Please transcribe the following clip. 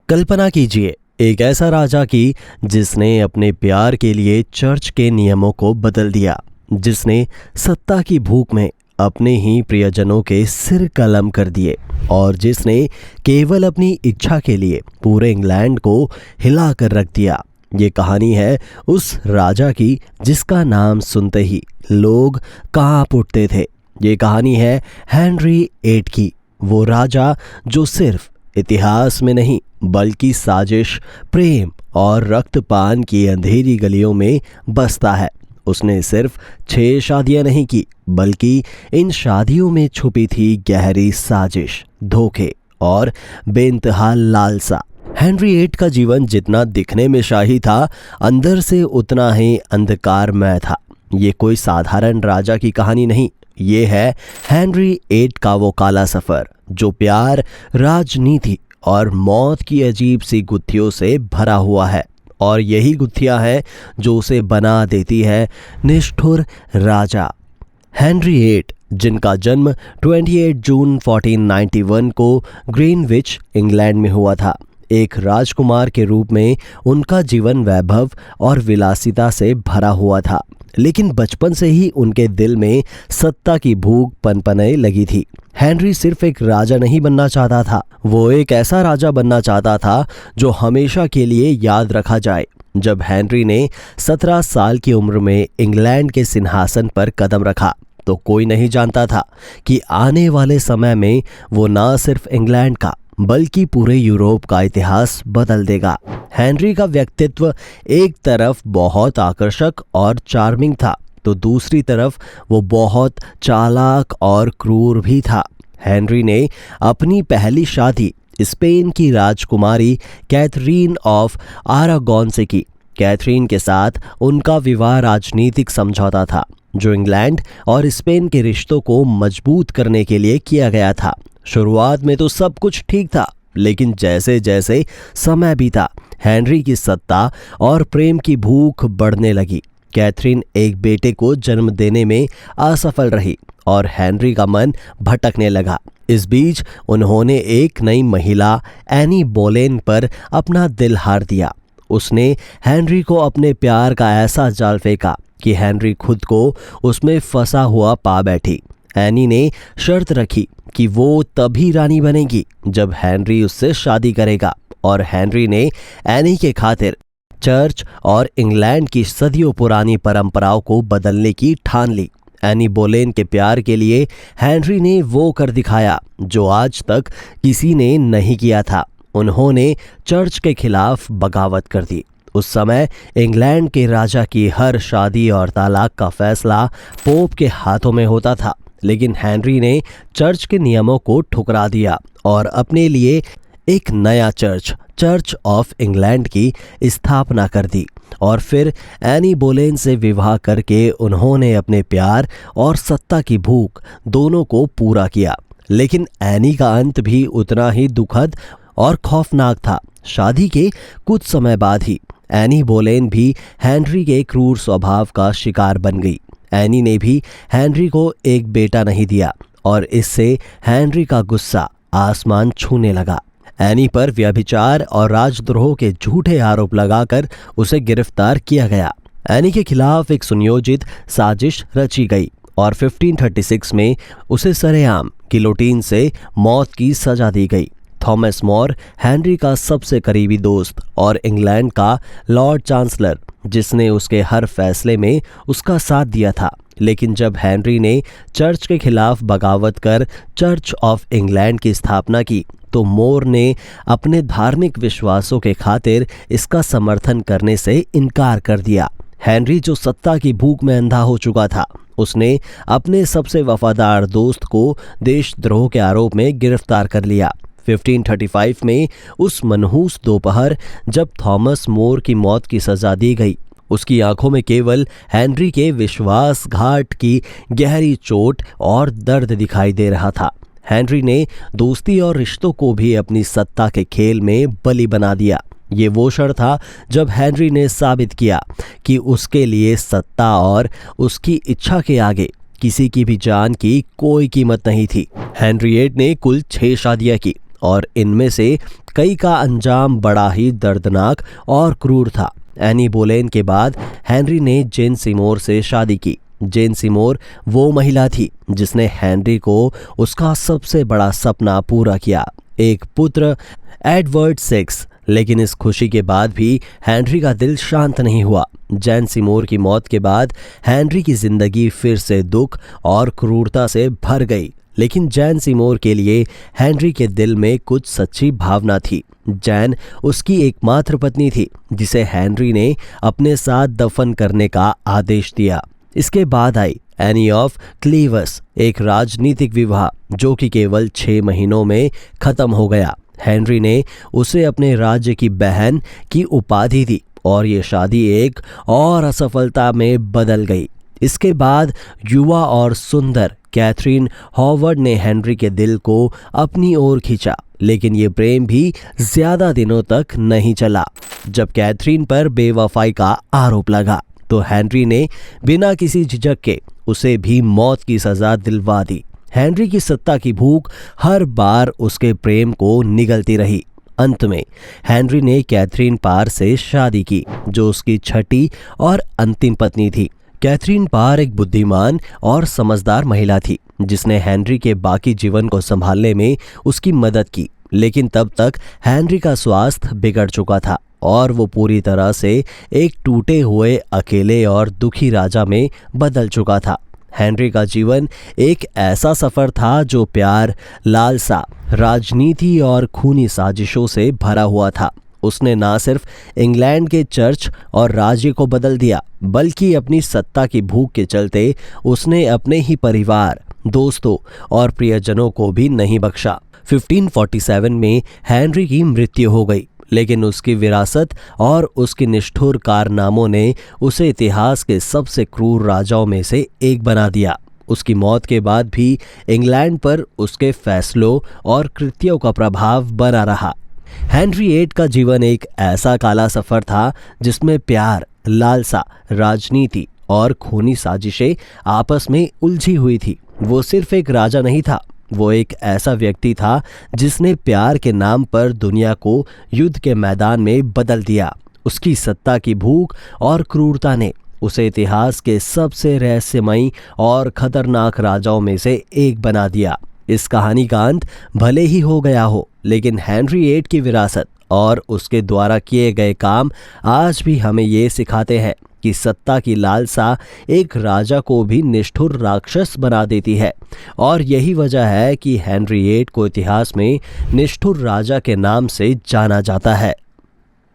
कल्पना कीजिए एक ऐसा राजा की जिसने अपने प्यार के लिए चर्च के नियमों को बदल दिया, जिसने सत्ता की भूख में अपने ही प्रियजनों के सिर कलम कर दिए और जिसने केवल अपनी इच्छा के लिए पूरे इंग्लैंड को हिला कर रख दिया। ये कहानी है उस राजा की जिसका नाम सुनते ही लोग कांप उठते थे। ये कहानी है हेनरी VIII की, वो राजा जो सिर्फ इतिहास में नहीं बल्कि साजिश, प्रेम और रक्तपान की अंधेरी गलियों में बसता है। उसने सिर्फ 6 शादियां नहीं की, बल्कि इन शादियों में छुपी थी गहरी साजिश, धोखे और बेइंतहा लालसा। हेनरी VIII का जीवन जितना दिखने में शाही था, अंदर से उतना ही अंधकारमय था। ये कोई साधारण राजा की कहानी नहीं, ये है हेनरी VIII का वो काला सफर जो प्यार, राजनीति और मौत की अजीब सी गुत्थियों से भरा हुआ है। और यही गुत्थियां हैं जो उसे बना देती है निष्ठुर राजा। हेनरी VIII, जिनका जन्म 28 जून 1491 को ग्रीनविच, इंग्लैंड में हुआ था, एक राजकुमार के रूप में उनका जीवन वैभव और विलासिता से भरा हुआ था। लेकिन बचपन से ही उनके दिल में सत्ता की भूख पनपने लगी थी। हेनरी सिर्फ एक राजा नहीं बनना चाहता था, वो एक ऐसा राजा बनना चाहता था जो हमेशा के लिए याद रखा जाए। जब हेनरी ने 17 साल की उम्र में इंग्लैंड के सिंहासन पर कदम रखा तो कोई नहीं जानता था कि आने वाले समय में वो न सिर्फ इंग्लैंड का बल्कि पूरे यूरोप का इतिहास बदल देगा। हेनरी का व्यक्तित्व एक तरफ बहुत आकर्षक और चार्मिंग था, तो दूसरी तरफ वो बहुत चालाक और क्रूर भी था। हेनरी ने अपनी पहली शादी स्पेन की राजकुमारी कैथरीन ऑफ आरागोन से की। कैथरीन के साथ उनका विवाह राजनीतिक समझौता था जो इंग्लैंड और स्पेन के रिश्तों को मजबूत करने के लिए किया गया था। शुरुआत में तो सब कुछ ठीक था, लेकिन जैसे जैसे समय बीता, हेनरी की सत्ता और प्रेम की भूख बढ़ने लगी। कैथरीन एक बेटे को जन्म देने में असफल रही और हेनरी का मन भटकने लगा। इस बीच उन्होंने एक नई महिला एनी बोलेन पर अपना दिल हार दिया। उसने हेनरी को अपने प्यार का ऐसा जाल फेंका कि हेनरी खुद को उसमें फंसा हुआ पा बैठी। एनी ने शर्त रखी कि वो तभी रानी बनेगी जब हेनरी उससे शादी करेगा, और हेनरी ने एनी के खातिर चर्च और इंग्लैंड की सदियों पुरानी परंपराओं को बदलने की ठान ली। एनी बोलेन के प्यार के लिए हेनरी ने वो कर दिखाया जो आज तक किसी ने नहीं किया था। उन्होंने चर्च के खिलाफ बगावत कर दी। उस समय इंग्लैंड के राजा की हर शादी और तलाक का फैसला पोप के हाथों में होता था, लेकिन हेनरी ने चर्च के नियमों को ठुकरा दिया और अपने लिए एक नया चर्च ऑफ इंग्लैंड की स्थापना कर दी। और फिर एनी बोलेन से विवाह करके उन्होंने अपने प्यार और सत्ता की भूख दोनों को पूरा किया। लेकिन एनी का अंत भी उतना ही दुखद और खौफनाक था। शादी के कुछ समय बाद ही एनी बोलेन भी हेनरी के क्रूर स्वभाव का शिकार बन गई। एनी ने भी हेनरी को एक बेटा नहीं दिया और इससे हेनरी का गुस्सा आसमान छूने लगा। एनी पर व्यभिचार और राजद्रोह के झूठे आरोप लगाकर उसे गिरफ्तार किया गया। एनी के खिलाफ एक सुनियोजित साजिश रची गई और 1536 में उसे सरेआम गिलोटीन से मौत की सजा दी गई। थॉमस मोर, हेनरी का सबसे करीबी दोस्त और इंग्लैंड का लॉर्ड चांसलर, जिसने उसके हर फैसले में उसका साथ दिया था। लेकिन जब हेनरी ने चर्च के खिलाफ बगावत कर चर्च ऑफ इंग्लैंड की स्थापना की तो मोर ने अपने धार्मिक विश्वासों के खातिर इसका समर्थन करने से इनकार कर दिया। हेनरी, जो सत्ता की भूख में अंधा हो चुका था, उसने अपने सबसे वफादार दोस्त को देशद्रोह के आरोप में गिरफ्तार कर लिया। 1535 में उस मनहूस दोपहर जब थॉमस मोर की मौत की सजा दी गई, उसकी आंखों में केवल हेनरी के विश्वासघात की गहरी चोट और दर्द दिखाई दे रहा था। हेनरी ने दोस्ती और रिश्तों को भी अपनी सत्ता के खेल में बलि बना दिया। ये वो क्षण था जब हेनरी ने साबित किया कि उसके लिए सत्ता और उसकी इच्छा के आगे किसी की भी जान की कोई कीमत नहीं थी। हेनरी VIII ने कुल 6 शादियां की और इनमें से कई का अंजाम बड़ा ही दर्दनाक और क्रूर था। एनी बोलेन के बाद हेनरी ने जेन सिमोर से शादी की। जेन सिमोर वो महिला थी जिसने हेनरी को उसका सबसे बड़ा सपना पूरा किया, एक पुत्र एडवर्ड सिक्स। लेकिन इस खुशी के बाद भी हेनरी का दिल शांत नहीं हुआ। जेन सिमोर की मौत के बाद हेनरी की जिंदगी फिर से दुख और क्रूरता से भर गई। लेकिन जैन सिमोर के लिए हेनरी के दिल में कुछ सच्ची भावना थी। जैन उसकी एकमात्र पत्नी थी जिसे हेनरी ने अपने साथ दफन करने का आदेश दिया। इसके बाद आई एनी ऑफ क्लीवस, एक राजनीतिक विवाह जो कि केवल 6 महीनों में खत्म हो गया। हेनरी ने उसे अपने राज्य की बहन की उपाधि दी और ये शादी एक और असफलता में बदल गई। इसके बाद युवा और सुंदर कैथरीन हॉवर्ड ने हेनरी के दिल को अपनी ओर खींचा, लेकिन ये प्रेम भी ज्यादा दिनों तक नहीं चला। जब कैथरीन पर बेवफाई का आरोप लगा तो हेनरी ने बिना किसी झिझक के उसे भी मौत की सजा दिलवा दी। हेनरी की सत्ता की भूख हर बार उसके प्रेम को निगलती रही। अंत में हेनरी ने कैथरीन पार से शादी की, जो उसकी छठी और अंतिम पत्नी थी। कैथरीन पार एक बुद्धिमान और समझदार महिला थी जिसने हेनरी के बाकी जीवन को संभालने में उसकी मदद की। लेकिन तब तक हेनरी का स्वास्थ्य बिगड़ चुका था और वो पूरी तरह से एक टूटे हुए, अकेले और दुखी राजा में बदल चुका था। हेनरी का जीवन एक ऐसा सफर था जो प्यार, लालसा, राजनीति और खूनी साजिशों से भरा हुआ था। उसने ना सिर्फ इंग्लैंड के चर्च और राज्य को बदल दिया, बल्कि अपनी सत्ता की भूख के चलते उसने अपने ही परिवार, दोस्तों और प्रियजनों को भी नहीं बख्शा। 1547 में हेनरी की मृत्यु हो गई, लेकिन उसकी विरासत और उसके निष्ठुर कारनामों ने उसे इतिहास के सबसे क्रूर राजाओं में से एक बना दिया। उसकी मौत के बाद भी इंग्लैंड पर उसके फैसलों और कृत्यों का प्रभाव बना रहा। हेनरी VIII का जीवन एक ऐसा काला सफर था जिसमें प्यार, लालसा, राजनीति और खूनी साजिशें आपस में उलझी हुई थी। वो सिर्फ एक राजा नहीं था, वो एक ऐसा व्यक्ति था जिसने प्यार के नाम पर दुनिया को युद्ध के मैदान में बदल दिया। उसकी सत्ता की भूख और क्रूरता ने उसे इतिहास के सबसे रहस्यमयी और खतरनाक राजाओं में से एक बना दिया। इस कहानी का अंत भले ही हो गया हो, लेकिन हेनरी VIII की विरासत और उसके द्वारा किए गए काम आज भी हमें ये सिखाते हैं कि सत्ता की लालसा एक राजा को भी निष्ठुर राक्षस बना देती है। और यही वजह है कि हेनरी VIII को इतिहास में निष्ठुर राजा के नाम से जाना जाता है।